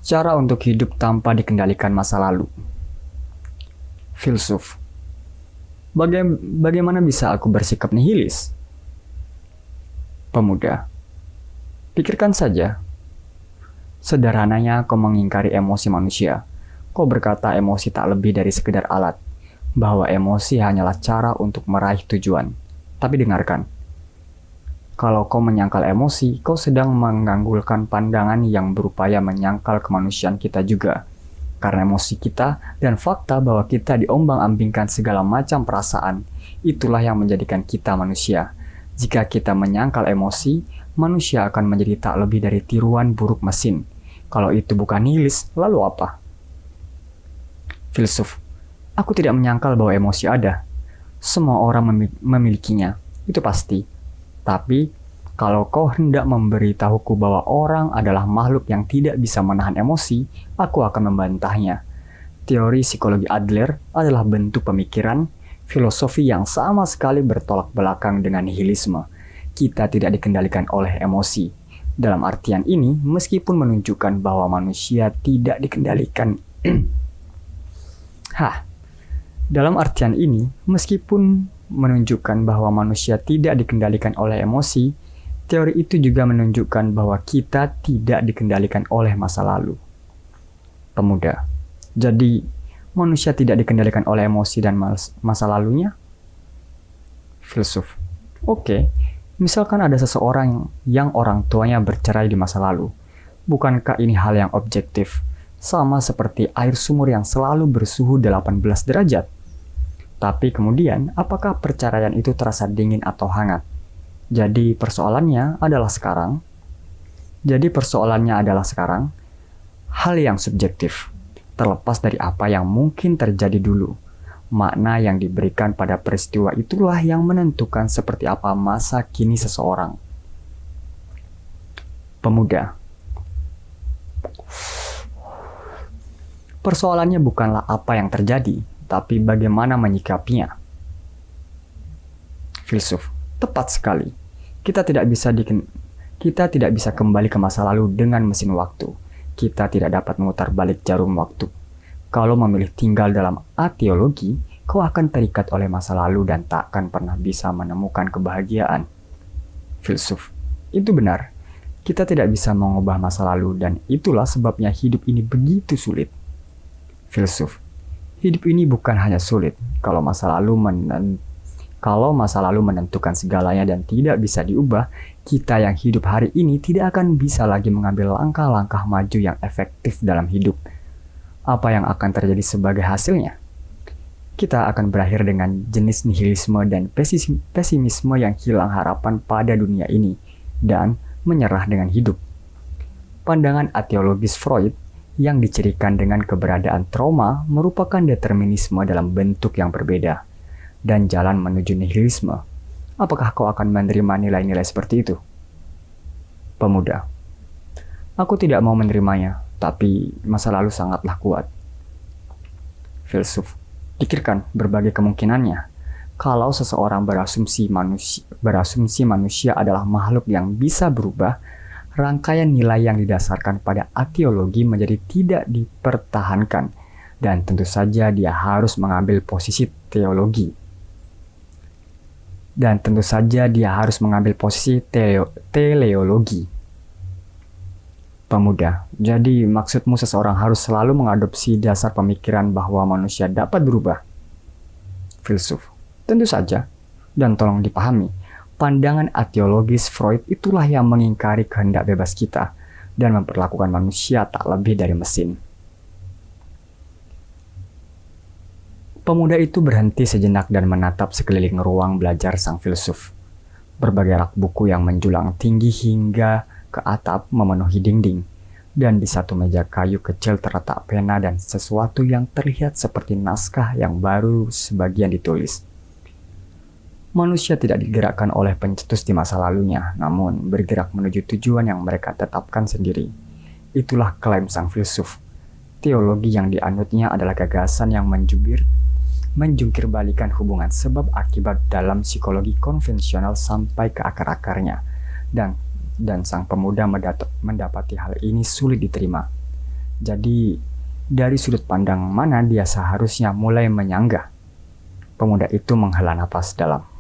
Cara untuk hidup tanpa dikendalikan masa lalu. Filsuf. Bagaimana bisa aku bersikap nihilis? Pemuda. Pikirkan saja. Sederhananya kau mengingkari emosi manusia. Kau berkata emosi tak lebih dari sekedar alat, bahwa emosi hanyalah cara untuk meraih tujuan. Tapi dengarkan. Kalau kau menyangkal emosi, kau sedang menganggulkan pandangan yang berupaya menyangkal kemanusiaan kita juga. Karena emosi kita dan fakta bahwa kita diombang-ambingkan segala macam perasaan, itulah yang menjadikan kita manusia. Jika kita menyangkal emosi, manusia akan menjadi tak lebih dari tiruan buruk mesin. Kalau itu bukan nihilis, lalu apa? Filsuf. Aku tidak menyangkal bahwa emosi ada. Semua orang memilikinya, itu pasti. Tapi, kalau kau hendak memberitahuku bahwa orang adalah makhluk yang tidak bisa menahan emosi, aku akan membantahnya. Teori psikologi Adler adalah bentuk pemikiran, filosofi yang sama sekali bertolak belakang dengan nihilisme. Kita tidak dikendalikan oleh emosi. Dalam artian ini, meskipun menunjukkan bahwa manusia tidak dikendalikan. Dalam artian ini, meskipun menunjukkan bahwa manusia tidak dikendalikan oleh emosi, teori itu juga menunjukkan bahwa kita tidak dikendalikan oleh masa lalu. Pemuda. Jadi, manusia tidak dikendalikan oleh emosi dan masa lalunya? Filsuf. Oke, misalkan ada seseorang yang orang tuanya bercerai di masa lalu. Bukankah ini hal yang objektif? Sama seperti air sumur yang selalu bersuhu 18 derajat. Tapi kemudian, apakah perceraian itu terasa dingin atau hangat? Jadi persoalannya adalah sekarang, hal yang subjektif, terlepas dari apa yang mungkin terjadi dulu. Makna yang diberikan pada peristiwa itulah yang menentukan seperti apa masa kini seseorang. Pemuda. Persoalannya bukanlah apa yang terjadi, tapi bagaimana menyikapinya. Filsuf. Tepat sekali. Kita tidak bisa kembali ke masa lalu dengan mesin waktu. Kita tidak dapat memutar balik jarum waktu. Kalau memilih tinggal dalam ateologi, kau akan terikat oleh masa lalu dan tak akan pernah bisa menemukan kebahagiaan. Filsuf. Itu benar. Kita tidak bisa mengubah masa lalu dan itulah sebabnya hidup ini begitu sulit. Filsuf. Hidup ini bukan hanya sulit kalau masa lalu menentukan segalanya dan tidak bisa diubah. Kita yang hidup hari ini tidak akan bisa lagi mengambil langkah-langkah maju yang efektif dalam hidup. Apa yang akan terjadi sebagai hasilnya? Kita akan berakhir dengan jenis nihilisme dan pesimisme yang hilang harapan pada dunia ini dan menyerah dengan hidup. Pandangan ateologis Freud yang dicirikan dengan keberadaan trauma merupakan determinisme dalam bentuk yang berbeda dan jalan menuju nihilisme. Apakah kau akan menerima nilai-nilai seperti itu? Pemuda. Aku tidak mau menerimanya, tapi masa lalu sangatlah kuat. Filsuf. Pikirkan berbagai kemungkinannya. Kalau seseorang berasumsi manusia adalah makhluk yang bisa berubah, rangkaian nilai yang didasarkan pada ateologi menjadi tidak dipertahankan, dan tentu saja dia harus mengambil posisi teleologi. Pemuda, jadi maksudmu seseorang harus selalu mengadopsi dasar pemikiran bahwa manusia dapat berubah? Filsuf, tentu saja, dan tolong dipahami. Pandangan ateologis Freud itulah yang mengingkari kehendak bebas kita dan memperlakukan manusia tak lebih dari mesin. Pemuda itu berhenti sejenak dan menatap sekeliling ruang belajar sang filsuf. Berbagai rak buku yang menjulang tinggi hingga ke atap memenuhi dinding, dan di satu meja kayu kecil terletak pena dan sesuatu yang terlihat seperti naskah yang baru sebagian ditulis. Manusia tidak digerakkan oleh pencetus di masa lalunya, namun bergerak menuju tujuan yang mereka tetapkan sendiri. Itulah klaim sang filsuf. Teologi yang dianutnya adalah gagasan yang menjungkir-balikan hubungan sebab akibat dalam psikologi konvensional sampai ke akar-akarnya, dan sang pemuda mendapati hal ini sulit diterima. Jadi, dari sudut pandang mana dia seharusnya mulai menyanggah? Pemuda itu menghela napas dalam.